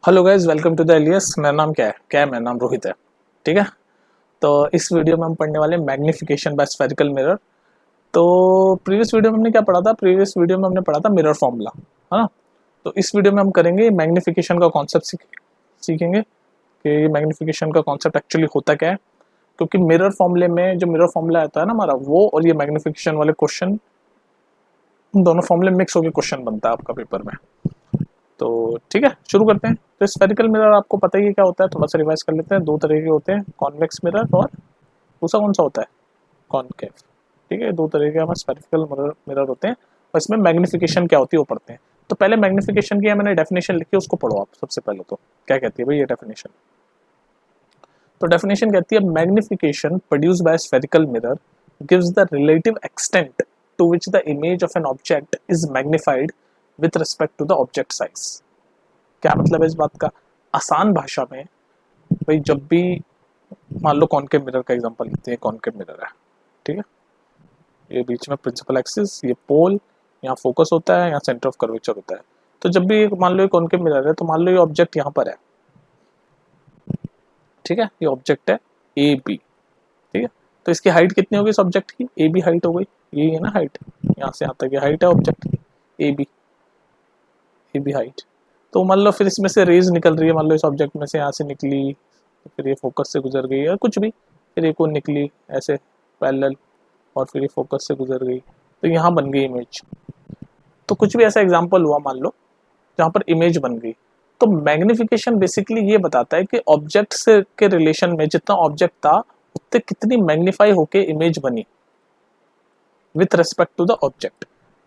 Hello guys, welcome to the एलियस। मेरा नाम क्या है मेरा नाम रोहित है। ठीक है। तो इस वीडियो में हम पढ़ने वाले मैग्निफिकेशन बाय स्फेरिकल मिरर। तो प्रीवियस वीडियो में हमने क्या पढ़ा था? प्रीवियस वीडियो में हमने पढ़ा था मिरर फॉर्मूला, है ना। तो इस वीडियो में हम करेंगे मैग्निफिकेशन का कॉन्सेप्ट सीखेंगे कि मैग्निफिकेशन का कॉन्सेप्ट एक्चुअली होता क्या है। क्योंकि मिरर फॉर्मूले में जो मिरर फॉर्मूला आता है ना हमारा, वो और ये मैग्निफिकेशन वाले क्वेश्चन, दोनों फॉर्मूले मिक्स होकर क्वेश्चन बनता है आपका पेपर में। तो ठीक है, शुरू करते हैं। तो स्फेरिकल मिरर आपको पता ही है क्या होता है, थोड़ा सा रिवाइज कर लेते हैं। दो तरह के होते हैं, कॉन्वेक्स मिरर और दूसरा कौन सा होता है, कॉनकेव। ठीक है, दो तरह के हमारे स्फेरिकल मिरर होते हैं और इसमें मैग्निफिकेशन क्या होती है वो पढ़ते हैं। तो पहले मैग्निफिकेशन की मैंने डेफिनेशन लिखी है, उसको पढ़ो आप सबसे पहले। तो क्या कहती है भाई ये डेफिनेशन? तो डेफिनेशन कहती है magnification produced by spherical mirror gives the relative extent to which the image of an object is magnified with respect to the object size. क्या मतलब है इस बात का? आसान भाषा में भाई, जब भी मान लो कॉनकेव मिरर का एग्जांपल लेते हैं। कॉनकेव मिरर है, ठीक है। ये बीच में प्रिंसिपल एक्सिस, ये पोल, यहाँ फोकस होता है, यहाँ सेंटर ऑफ कर्वेचर होता है। तो जब भी मान लो ये कॉनकेव मिरर है, तो मान लो ये ऑब्जेक्ट यहाँ पर है, ठीक है। ये ऑब्जेक्ट है ए बी, ठीक है। तो इसकी हाइट कितनी होगी इस ऑब्जेक्ट की? ए बी हाइट हो गई, ये है ना हाइट, यहाँ से यहाँ तक ये हाइट है ऑब्जेक्ट की, ए बी हाइट। तो मान लो फिर इसमें से रेज निकल रही है, मान लो इस ऑब्जेक्ट में से यहाँ से निकली, तो फिर ये फोकस से गुजर गई या कुछ भी, फिर एक और निकली ऐसे पैरेलल, और फिर ये फोकस से गुजर गई, तो यहाँ बन गई इमेज। तो कुछ भी ऐसा एग्जांपल हुआ मान लो जहाँ पर इमेज बन गई। तो मैग्निफिकेशन बेसिकली ये बताता है कि ऑब्जेक्ट से के रिलेशन में जितना ऑब्जेक्ट था उतने कितनी मैग्नीफाई होके इमेज बनी with respect to the object.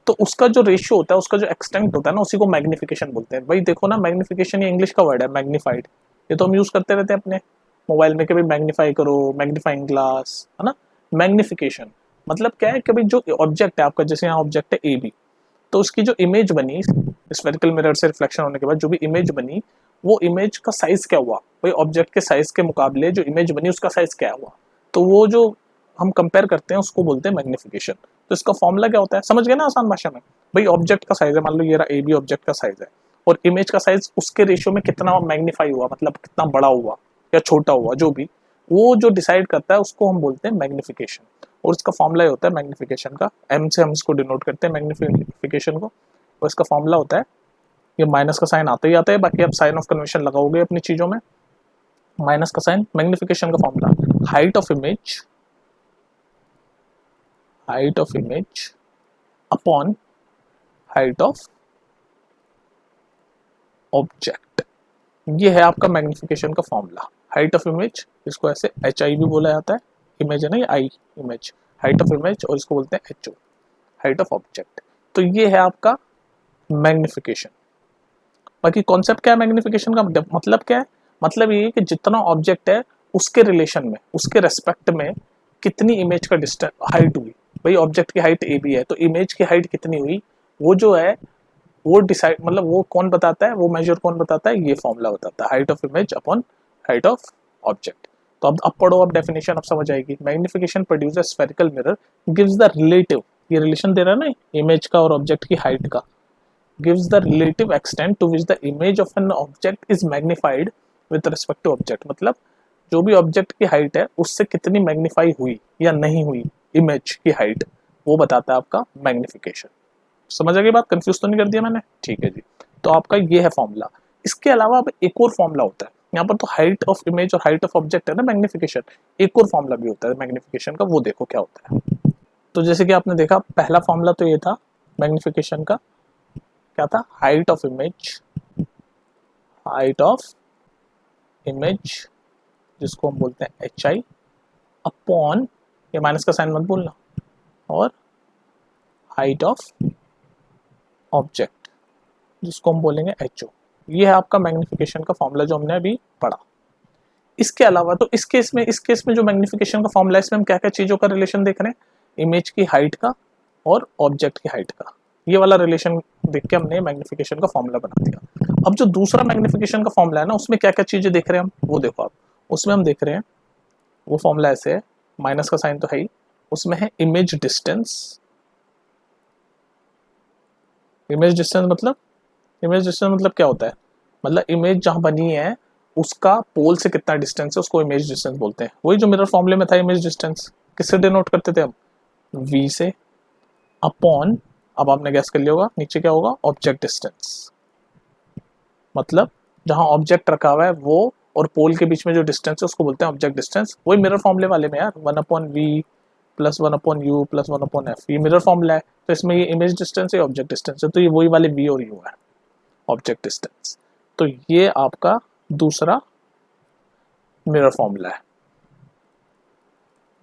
तो उसका जो रेशियो होता है, उसका जो एक्सटेंट होता है ना, उसी को मैग्निफिकेशन बोलते हैं। भाई देखो ना, मैग्निफिकेशन ये इंग्लिश का वर्ड है, मैग्नीफाइड। ये तो हम यूज करते रहते हैं अपने मोबाइल में, कभी मैग्नीफाई करो, मैग्नीफाइंग ग्लास, है ना। मैग्निफिकेशन मतलब क्या है कि भाई जो ऑब्जेक्ट है आपका, जैसे यहाँ ऑब्जेक्ट है ए बी, तो उसकी जो इमेज बनी स्फेरिकल मिरर से रिफ्लेक्शन होने के बाद, जो भी इमेज बनी, वो इमेज का साइज क्या हुआ भाई, ऑब्जेक्ट के साइज के मुकाबले जो इमेज बनी उसका साइज क्या हुआ। तो वो जो हम कंपेयर करते हैं उसको बोलते हैं मैग्निफिकेशन। तो इसका फॉर्मूला क्या होता है, समझ गए ना आसान भाषा में? भाई ऑब्जेक्ट का साइज है, मान लो ये रहा ए बी ऑब्जेक्ट का साइज है, और इमेज का साइज उसके रेशियो में कितना मैग्नीफाई हुआ, मतलब कितना बड़ा हुआ या छोटा हुआ, जो भी, वो जो डिसाइड करता है उसको हम बोलते हैं मैग्निफिकेशन। और इसका फॉर्मूला होता है मैग्निफिकेशन का, एम से हम इसको डिनोट करते हैं मैग्निफिकेशन को। और इसका फॉर्मूला होता है, ये माइनस का साइन आता ही आता है, बाकी आप साइन ऑफ कन्वेंशन लगाओगे अपनी चीजों में। माइनस का साइन, मैग्निफिकेशन का formula, height of image, height of image upon height of object. ये है आपका मैग्निफिकेशन का फॉर्मूला। हाइट ऑफ इमेज, इसको ऐसे एच आई भी बोला जाता है, इमेज है ना ये I, image, height of image, और इसको बोलते हैं H O, height of object. तो ये है आपका मैग्निफिकेशन। बाकी कॉन्सेप्ट क्या है मैग्निफिकेशन का, मतलब क्या है? मतलब ये कि जितना ऑब्जेक्ट है उसके रिलेशन में, उसके रेस्पेक्ट में कितनी इमेज का डिस्टेंस, हाइट हुई। भाई ऑब्जेक्ट की हाइट ए बी है, तो इमेज की हाइट कितनी हुई, वो जो है वो डिसाइड, मतलब वो कौन बताता है, वो मेजर कौन बताता है, ये फॉर्मूला बताता है, height of image upon height of object. तो अब पढ़ो, अब डेफिनेशन अब समझ आएगी। Magnification produce spherical mirror gives the relative, ये रिलेशन दे रहा है ना इमेज का और ऑब्जेक्ट की हाइट का, gives the relative extent to which the image of an object is magnified with respect to object। मतलब जो भी ऑब्जेक्ट की हाइट है उससे कितनी मैग्नीफाई हुई या नहीं हुई इमेज की हाइट, वो बताता है आपका मैग्निफिकेशन। समझ आ गई बात? कंफ्यूज तो नहीं कर दिया मैंने? ठीक है जी। तो आपका ये है फॉर्मूला। इसके अलावा अब एक और फॉर्मूला होता है यहाँ पर, तो हाइट ऑफ इमेज और हाइट ऑफ ऑब्जेक्ट है ना मैग्निफिकेशन, एक और फॉर्मूला भी होता है मैग्निफिकेशन का, वो देखो क्या होता है। तो जैसे कि आपने देखा, पहला फॉर्मूला तो ये था मैग्निफिकेशन का, क्या था? Height of image, height of image जिसको हम बोलते हैं एच आई, अपॉन, ये माइनस का साइन मत भूलना, और हाइट ऑफ ऑब्जेक्ट जिसको हम बोलेंगे एच ओ। ये है आपका मैग्निफिकेशन का फॉर्मूला जो हमने अभी पढ़ा। इसके अलावा तो इस केस में जो मैग्निफिकेशन का फॉर्मूला है, इसमें हम क्या क्या चीजों का रिलेशन देख रहे हैं, इमेज की हाइट का और ऑब्जेक्ट की हाइट का, ये वाला रिलेशन देख के हमने मैग्निफिकेशन का फॉर्मूला बना दिया। अब जो दूसरा मैग्निफिकेशन का फॉर्मूला है ना, उसमें क्या क्या चीजें देख रहे हैं हम, वो देखो आप। उसमें हम देख रहे हैं, वो फॉर्मूला ऐसे है, माइनस का साइन तो है ही, उसमें है इमेज डिस्टेंस। इमेज डिस्टेंस मतलब, इमेज डिस्टेंस मतलब क्या होता है? मतलब इमेज जहाँ बनी है उसका पोल से कितना डिस्टेंस है उसको इमेज डिस्टेंस बोलते हैं। वही जो मिरर फॉर्मूले में था इमेज डिस्टेंस, किससे डिनोट करते थे हम, v से, अपॉन, अब आपने गैस कर लिया होगा नीचे क्या होगा, ऑब्जेक्ट डिस्टेंस। मतलब जहां ऑब्जेक्ट रखा हुआ है वो और पोल के बीच में जो डिस्टेंस है उसको बोलते हैं ऑब्जेक्ट डिस्टेंस। वही मिरर फॉर्मूले वाले में यार, 1/v plus 1/u plus 1/f, ये मिरर फॉर्मूला है। तो इसमें ये इमेज डिस्टेंस है, ऑब्जेक्ट डिस्टेंस है, तो ये वही वाले v और u है, ऑब्जेक्ट डिस्टेंस। तो ये आपका दूसरा मिरर फॉर्मूला है,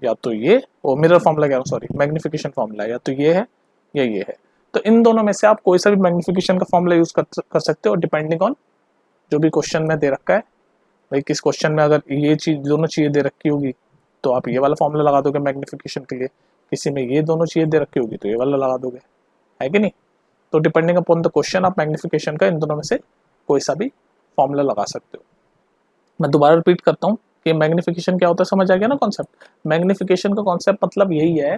या तो ये, वो मिरर फॉर्मूला कह रहा हूँ सॉरी, मैग्निफिकेशन फॉर्मूला, या तो ये है या ये है। तो इन दोनों में से आप कोई सा भी मैग्निफिकेशन का फॉर्मूला यूज कर सकते हो, डिपेंडिंग ऑन जो भी क्वेश्चन में दे रखा है। भाई किस क्वेश्चन में अगर ये चीज दोनों चीजें दे रखी होगी तो आप ये वाला फॉर्मूला लगा दोगे मैग्निफिकेशन के लिए, किसी में ये दोनों चीजें दे रखी होगी तो ये वाला लगा दोगे, है कि नहीं। तो डिपेंडिंग अपॉन द क्वेश्चन आप मैग्निफिकेशन का इन दोनों में से कोई सा भी फॉर्मूला लगा सकते हो। मैं दोबारा रिपीट करता हूँ कि मैग्निफिकेशन क्या होता है, समझ आ गया ना कॉन्सेप्ट। मैग्निफिकेशन का कॉन्सेप्ट मतलब यही है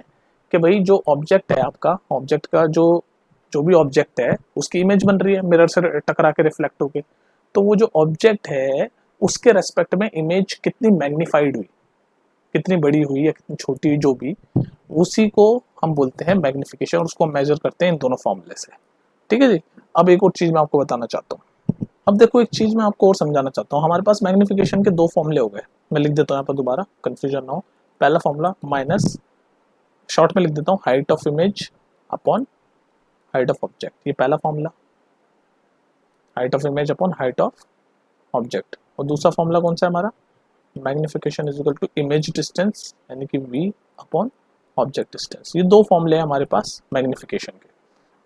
कि भाई जो ऑब्जेक्ट है आपका, ऑब्जेक्ट का जो भी ऑब्जेक्ट है उसकी इमेज बन रही है मिरर से टकरा के रिफ्लेक्ट होके, तो वो जो ऑब्जेक्ट है उसके रेस्पेक्ट में इमेज कितनी मैग्नीफाइड हुई, कितनी बड़ी हुई या कितनी छोटी हुई, जो भी, उसी को हम बोलते हैं मैग्निफिकेशन, और उसको मेजर करते हैं इन दोनों फॉर्मूले से। ठीक है जी। अब एक और चीज मैं आपको बताना चाहता हूँ। अब देखो एक चीज मैं आपको और समझाना चाहता हूँ। हमारे पास मैग्निफिकेशन के दो फॉर्मूले हो गए, मैं लिख देता हूँ यहाँ पर दोबारा, कंफ्यूजन ना हो। पहला फॉर्मूला माइनस, शॉर्ट में लिख देता हूँ, height of image upon height of object, ये पहला formula, height of image upon height of object. और दूसरा फॉर्मूला कौन सा है हमारा, magnification is equal to image distance यानी कि v अपॉन ऑब्जेक्ट डिस्टेंस। ये दो फॉर्मूले हैं हमारे पास मैग्निफिकेशन के।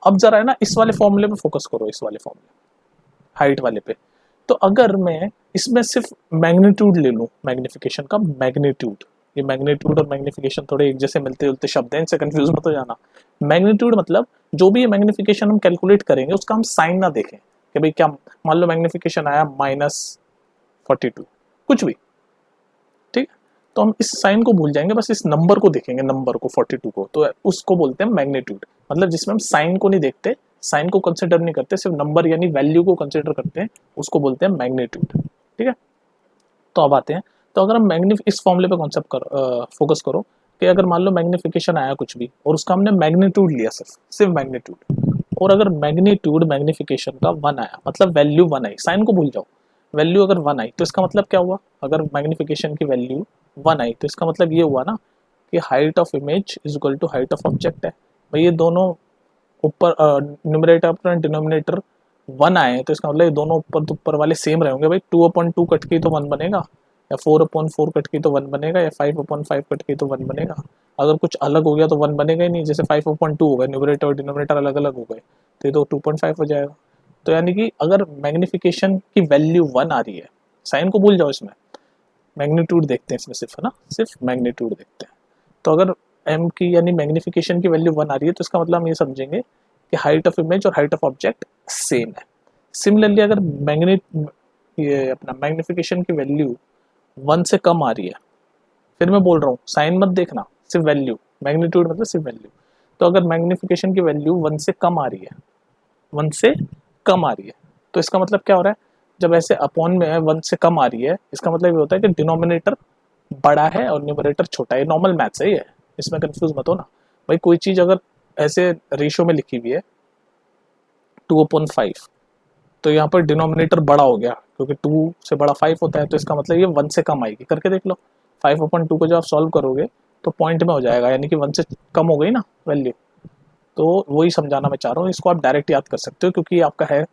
अब जरा है ना इस वाले फॉर्मूले पे फोकस करो, इस वाले फॉर्मूले, हाइट वाले पे। तो अगर मैं इसमें सिर्फ मैग्नीट्यूड ले लूँ, मैग्निफिकेशन का मैग्नीट्यूड, ये मैग्नीट्यूड और मैग्निफिकेशन थोड़े एक जैसे मिलते जुलते शब्द हैं, इनसे कंफ्यूज मत हो जाना। मैग्नीट्यूड मतलब जो भी ये मैग्निफिकेशन हम कैलकुलेट करेंगे उसका हम साइन ना देखें कि भाई क्या, मान लो मैग्निफिकेशन आया -42, कुछ भी, ठीक है, तो हम इस साइन को भूल जाएंगे, बस इस नंबर को देखेंगे, नंबर को 42 को, तो उसको बोलते हैं मैग्नीट्यूड। मतलब जिसमें हम साइन को नहीं देखते, साइन को कंसिडर नहीं करते, सिर्फ नंबर यानी वैल्यू को कंसिडर करते हैं, उसको बोलते हैं मैग्नीट्यूड। ठीक है, तो अब आते हैं, तो अगर हम इस फॉर्मूले पे कॉन्सेप्ट फोकस करो कि अगर मान लो मैग्निफिकेशन आया कुछ भी और उसका हमने मैग्नीट्यूड लिया, सिर्फ मैग्नीट्यूड, और अगर मैग्नीट्यूड मैग्निफिकेशन का 1 आया, मतलब वैल्यू 1 आई, साइन को भूल जाओ, वैल्यू अगर 1 आई तो इसका मतलब क्या हुआ, अगर मैग्निफिकेशन की वैल्यू 1 आई तो इसका मतलब ये हुआ ना कि height of image is equal to height of object है। भाई ये दोनों ऊपर न्यूमरेटर अपना डिनोमिनेटर 1 आए तो इसका मतलब ये दोनों ऊपर वाले सेम रहेंगे। भाई 2/2 कट के तो 1 बनेगा, या 4/4 कट के तो 1 बनेगा, या 5/5 कट के तो 1 बनेगा। अगर कुछ अलग हो गया तो 1 बनेगा ही नहीं, जैसे 5/2 हो गया, न्यूमरेटर और डिनोमिनेटर अलग अलग हो गए तो ये तो 2.5 हो जाएगा। तो यानी कि अगर मैग्निफिकेशन की वैल्यू 1 आ रही है, साइन को भूल जाओ, इसमें मैग्नीट्यूड देखते हैं, इसमें सिर्फ है ना, सिर्फ मैग्नीट्यूड देखते हैं। तो अगर एम की यानी मैग्निफिकेशन की वैल्यू 1 आ रही है तो इसका मतलब हम ये समझेंगे कि हाइट ऑफ इमेज और हाइट ऑफ ऑब्जेक्ट सेम है। सिमिलरली अगर ये अपना मैग्निफिकेशन की वैल्यू 1 से कम आ रही है, फिर मैं बोल रहा हूँ साइन मत देखना, सिर्फ वैल्यू, मैग्नीट्यूड मतलब सिर्फ वैल्यू। तो अगर मैग्निफिकेशन की वैल्यू 1 से कम आ रही है, 1 से कम आ रही है, तो इसका मतलब क्या हो रहा है, जब ऐसे अपॉन में 1 से कम आ रही है, इसका मतलब ये होता है कि डिनोमिनेटर बड़ा है और न्यूमरेटर छोटा है। नॉर्मल मैथ्स है ये, इसमें कंफ्यूज मत हो ना। भाई कोई चीज अगर ऐसे रेशियो में लिखी हुई है 2/5, तो यहाँ पर डिनोमिनेटर बड़ा हो गया क्योंकि 2 से बड़ा 5 होता है, तो इसका मतलब ये 1 से कम आएगी। करके देख लो, 5/2 को जब आप सॉल्व करोगे तो पॉइंट में हो जाएगा, यानी कि 1 से कम हो गई ना वैल्यू। तो वही समझाना मैं चाह रहा हूँ, इसको आप डायरेक्ट याद कर सकते हो, क्योंकि आपका है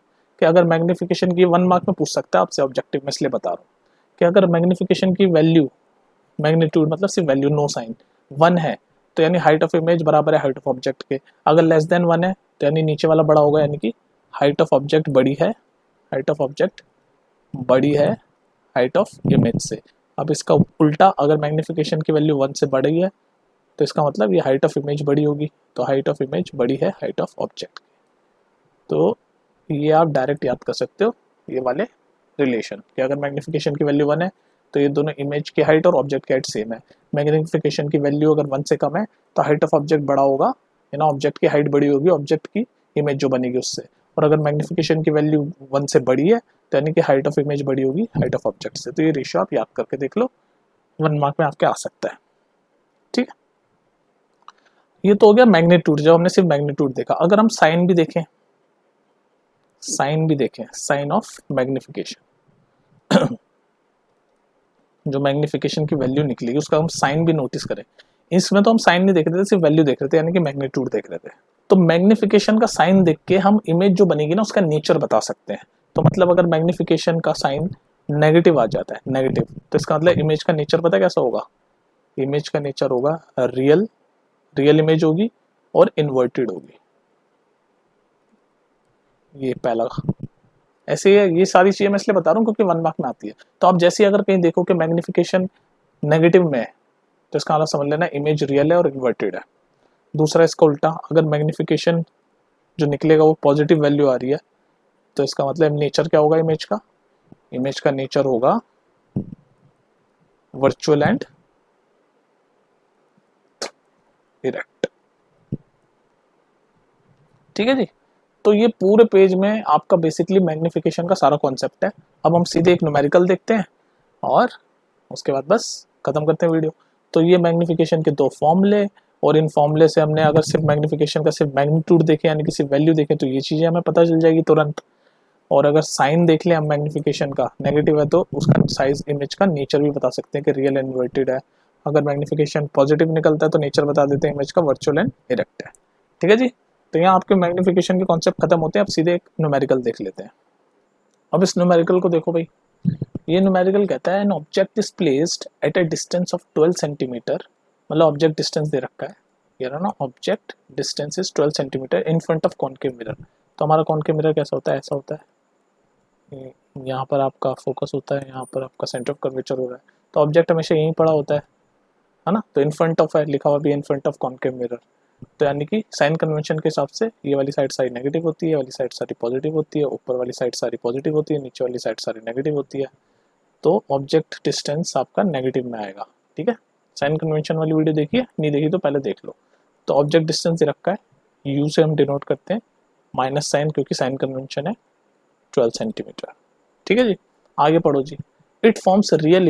कि अगर मैग्निफिकेशन की 1 मार्क में पूछ सकता है आपसे ऑब्जेक्टिव में, इसलिए बता रहा हूँ कि अगर मैग्निफिकेशन की वैल्यू, मैग्नीट्यूड मतलब सिर्फ वैल्यू, नो साइन, 1 है तो यानी हाइट ऑफ इमेज बराबर है हाइट ऑफ ऑब्जेक्ट के। अगर लेस देन 1 है तो यानी नीचे वाला बड़ा होगा, यानी कि हाइट ऑफ ऑब्जेक्ट बड़ी है, हाइट ऑफ ऑब्जेक्ट बड़ी है हाइट ऑफ इमेज से। अब इसका उल्टा, अगर मैग्निफिकेशन की वैल्यू 1 से बड़ी है तो इसका मतलब ये हाइट ऑफ इमेज बड़ी होगी, तो हाइट ऑफ इमेज बड़ी है हाइट ऑफ ऑब्जेक्ट। तो ये आप डायरेक्ट याद कर सकते हो, ये वाले रिलेशन, कि अगर मैग्निफिकेशन की वैल्यू 1 है तो ये दोनों इमेज की हाइट और ऑब्जेक्ट की हाइट सेम है। मैग्निफिकेशन की वैल्यू अगर 1 से कम है तो हाइट ऑफ ऑब्जेक्ट बड़ा होगा, है ना, ऑब्जेक्ट की हाइट बड़ी होगी, ऑब्जेक्ट की इमेज जो बनेगी उससे। और अगर मैग्निफिकेशन की वैल्यू 1 से बड़ी है तो यानी कि हाइट ऑफ इमेज बड़ी होगी हाइट ऑफ ऑब्जेक्ट से। तो ये रेशियो आप याद करके देख लो, 1 मार्क में आपके आ सकता है। ठीक है, ये तो हो गया मैग्नीट्यूड, जब हमने सिर्फ मैग्नीट्यूड देखा। अगर हम साइन भी देखें, साइन ऑफ मैग्निफिकेशन जो मैग्निफिकेशन की वैल्यू निकलेगी उसका हम साइन भी नोटिस करें। इसमें तो हम साइन नहीं देख रहे थे, सिर्फ वैल्यू देख रहे थे, यानी कि मैग्नीट्यूड देख रहे थे। तो मैग्निफिकेशन का साइन देख के हम इमेज जो बनेगी ना उसका नेचर बता सकते हैं। तो मतलब अगर मैग्निफिकेशन का साइन नेगेटिव आ जाता है, नेगेटिव, तो इसका मतलब इमेज का नेचर पता कैसा होगा? इमेज का नेचर होगा रियल इमेज होगी और इन्वर्टेड होगी। ये पहला, ऐसे ये सारी चीजें मैं इसलिए बता रहा हूँ क्योंकि 1 मार्क में आती है। तो आप जैसे अगर कहीं देखो कि मैग्निफिकेशन नेगेटिव में है तो इसका मतलब समझ लेना इमेज रियल है और इन्वर्टेड है। दूसरा इसका उल्टा, अगर मैग्निफिकेशन जो निकलेगा वो पॉजिटिव वैल्यू आ रही है तो इसका मतलब नेचर क्या होगा इमेज का? इमेज का नेचर होगा वर्चुअल एंड इरेक्ट। ठीक है जी, तो ये पूरे पेज में आपका बेसिकली मैग्निफिकेशन का सारा कॉन्सेप्ट है। अब हम सीधे एक न्यूमेरिकल देखते हैं और उसके बाद बस खत्म करते हैं वीडियो। तो ये मैग्निफिकेशन के 2 फॉर्मूले, और इन फॉर्मूले से हमने अगर सिर्फ मैग्निफिकेशन का सिर्फ मैग्नीट्यूड देखे यानी कि सिर्फ वैल्यू देखें तो ये चीज़ें हमें पता चल जाएगी तुरंत। और अगर साइन देख लें हम मैग्निफिकेशन का नेगेटिव है तो उसका साइज इमेज का नेचर भी बता सकते हैं कि रियल एंड इन्वर्टेड है। अगर मैग्निफिकेशन पॉजिटिव निकलता है तो नेचर बता देते हैं इमेज का वर्चुअल एंड इरेक्ट है। ठीक है जी, तो यहाँ आपके मैग्निफिकेशन के कॉन्सेप्ट खत्म होते हैं। अब सीधे एक न्यूमेरिकल देख लेते हैं। अब इस न्यूमेरिकल को देखो भाई, ये न्यूमेरिकल कहता है N object is placed at a distance of 12 centimetre, मतलब ऑब्जेक्ट डिस्टेंस दे रखा है, ये रहा ना, object distance is 12 centimetre in front of concave mirror. तो हमारा कॉनकेव मिरर कैसा होता है? ऐसा होता है, यहाँ पर आपका फोकस होता है, यहाँ पर आपका सेंटर ऑफ कर्वेचर हो रहा है, तो ऑब्जेक्ट हमेशा यहीं पड़ा होता है ना। तो इन फ्रंट ऑफ है, लिखा हुआ भी in front of concave mirror. तो यानी कि साइन कन्वेंशन के हिसाब से ये वाली साइड सारी नेगेटिव होती है, वाली साइड सारी पॉजिटिव होती है, ऊपर वाली साइड सारी पॉजिटिव होती है, नीचे वाली साइड सारी नेगेटिव होती है। तो ऑब्जेक्ट डिस्टेंस आपका नेगेटिव में आएगा। ठीक है, साइन कन्वेंशन वाली वीडियो देखिए, नहीं देखी तो पहले देख लो। तो ऑब्जेक्ट डिस्टेंस दे रखा है, यू से हम डिनोट करते हैं, माइनस साइन क्योंकि साइन कन्वेंशन है 12 सेंटीमीटर। ठीक है जी, आगे पढ़ो जी। इट फॉर्म्स रियल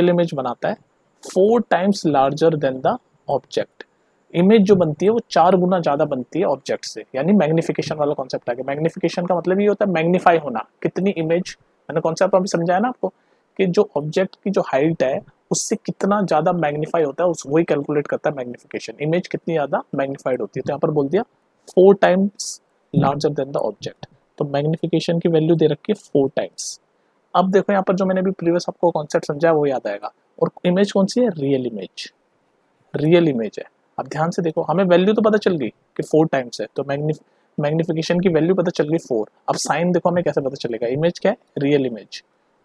इमेज बनाता है 4 times larger than the object. Image जो बनती है वो 4 गुना ज्यादा बनती है ऑब्जेक्ट से, यानी मैग्निफिकेशन वाला कॉन्सेप्ट आ गया। मैग्निफिकेशन का मतलब ये होता है मैग्नीफाई होना, कितनी इमेज, मैंने कॉन्सेप्ट अभी समझाया ना आपको कि जो ऑब्जेक्ट की जो हाइट है उससे कितना ज्यादा मैग्नीफाई होता है, उस वही कैलकुलेट करता है मैग्निफिकेशन, इमेज कितनी ज्यादा मैग्नीफाइड होती है। तो यहाँ पर बोल दिया 4 times larger than the object, तो मैग्निफिकेशन की वैल्यू दे रखी है 4 टाइम्स। अब देखो यहाँ पर जो मैंने अभी प्रीवियस आपको कॉन्सेप्ट समझाया वो याद आएगा। और इमेज कौन सी है? रियल इमेज है। अब ध्यान से देखो, हमें वैल्यू तो पता चल गई कि 4 टाइम्स है, तो मैग्निफिकेशन की वैल्यू पता चल गई 4। अब साइन देखो हमें कैसे पता चलेगा? इमेज क्या है? Real image.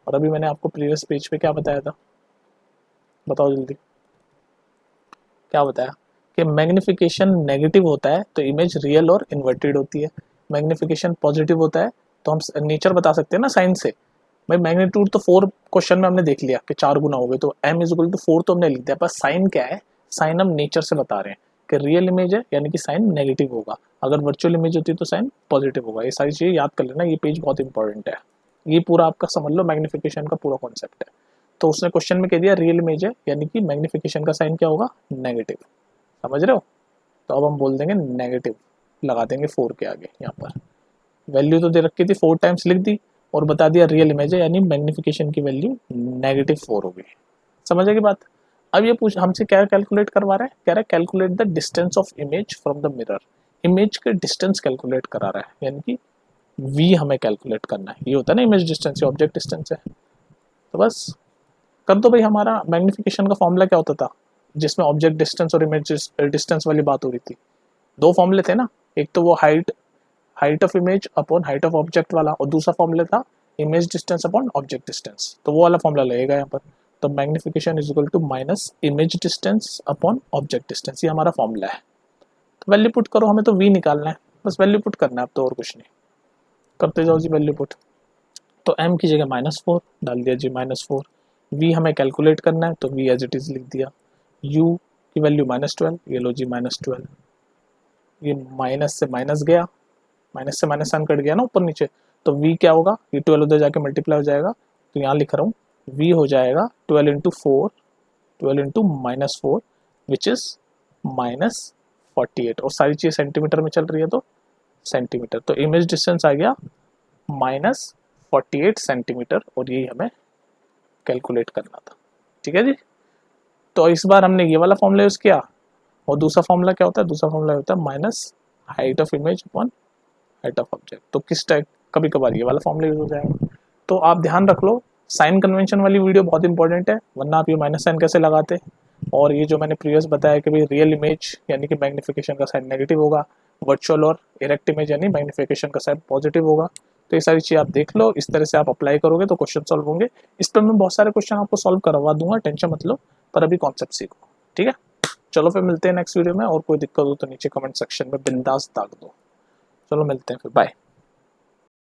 और अभी मैंने आपको प्रीवियस पेज पे क्या बताया था, बताओ जल्दी, क्या बताया? कि मैग्निफिकेशन नेगेटिव होता है तो इमेज रियल और इन्वर्टेड होती है, मैग्निफिकेशन पॉजिटिव होता है तो हम नेचर बता सकते हैं ना साइन से। भाई मैग्नीट्यूड तो 4 क्वेश्चन में हमने देख लिया कि 4 गुना हो गए, तो m इज इक्वल टू 4 तो हमने लिख दिया, पर साइन क्या है? साइन हम नेचर से बता रहे हैं कि रियल इमेज है यानी कि साइन नेगेटिव होगा, अगर वर्चुअल इमेज होती है तो साइन पॉजिटिव होगा। ये सारी चीजें याद कर लेना, ये पेज बहुत इंपॉर्टेंट है। ये पूरा आपका समझ लो मैग्निफिकेशन का पूरा कॉन्सेप्ट है। तो उसने क्वेश्चन में कह दिया रियल इमेज है यानी कि मैग्निफिकेशन का साइन क्या होगा? नेगेटिव। समझ रहे हो? तो अब हम बोल देंगे नेगेटिव, लगा देंगे 4 के आगे। यहाँ पर वैल्यू तो दे रखी थी, 4 टाइम्स लिख दी और बता दिया रियल इमेज है यानी मैग्निफिकेशन की वैल्यू -4 होगी। समझ आएगी बात? अब ये पूछ हमसे क्या कैलकुलेट करवा रहा है, कह रहा है calculate the distance of image from the mirror. Image के डिस्टेंस कैलकुलेट करा रहा है, यानी कि v हमें कैलकुलेट करना है। ये होता है ना इमेज डिस्टेंस, ऑब्जेक्ट डिस्टेंस है। तो बस कर दो भाई। हमारा मैग्निफिकेशन का फॉर्मूला क्या होता था जिसमें ऑब्जेक्ट डिस्टेंस और इमेज डिस्टेंस वाली बात हो रही थी? 2 फॉर्मूले थे ना, एक तो वो height of image upon height of object वाला, और दूसरा फॉर्मूला था image distance upon object distance. तो वो वाला फॉर्मूला लगेगा यहाँ पर। तो magnification is equal to minus image distance upon object distance, ये हमारा फॉर्मूला है। तो वैल्यू पुट करो, हमें तो v निकालना है, बस वैल्यू पुट करना है, अब तो और कुछ नहीं। करते जाओ जी वैल्यू पुट। तो m की जगह -4 डाल दिया जी, -4। v हमें कैलकुलेट करना है तो v एज इट इज लिख दिया। u की वैल्यू -12, ये लो जी -12। ये माइनस से माइनस गया, माइनस से माइनस साइन कट गया ना ऊपर नीचे, तो v क्या होगा, ये 12 उधर जाके मल्टीप्लाई हो जाएगा, तो यहाँ लिख रहा हूँ v हो जाएगा 12 into 4, 12 into minus 4 which is minus 48, और सारी चीज़ सेंटीमीटर में चल रही है तो सेंटीमीटर, तो इमेज डिस्टेंस आ गया माइनस 48 सेंटीमीटर, और यही हमें कैलकुलेट करना था। ठीक है जी, तो इस बार हमने ये वाला फॉर्मूला यूज़ किया, और दूसरा फॉर्मूला क्या होता है, दूसरा फॉर्मूला होता है minus height of image upon height of object. तो किस टाइप, कभी कभार ये वाला फॉर्मूला यूज हो जाएगा। तो आप ध्यान रख लो, साइन कन्वेंशन वाली वीडियो बहुत इंपॉर्टेंट है, वरना आप ये माइनस साइन कैसे लगाते। और ये जो मैंने प्रीवियस बताया कि भाई रियल इमेज यानी कि मैग्निफिकेशन का साइन नेगेटिव होगा, वर्चुअल और इरेक्ट इमेज यानी मैग्निफिकेशन का साइन पॉजिटिव होगा। तो ये सारी चीज़ आप देख लो, इस तरह से आप अप्लाई करोगे तो क्वेश्चन सॉल्व होंगे। इस पर मैं बहुत सारे क्वेश्चन आपको सॉल्व करवा दूंगा, टेंशन मत लो, पर अभी कॉन्सेप्ट सीखो। ठीक है, चलो फिर मिलते हैं नेक्स्ट वीडियो में, और कोई दिक्कत हो तो नीचे कमेंट सेक्शन में बिंदास दाग दो। चलो मिलते हैं फिर, बाय।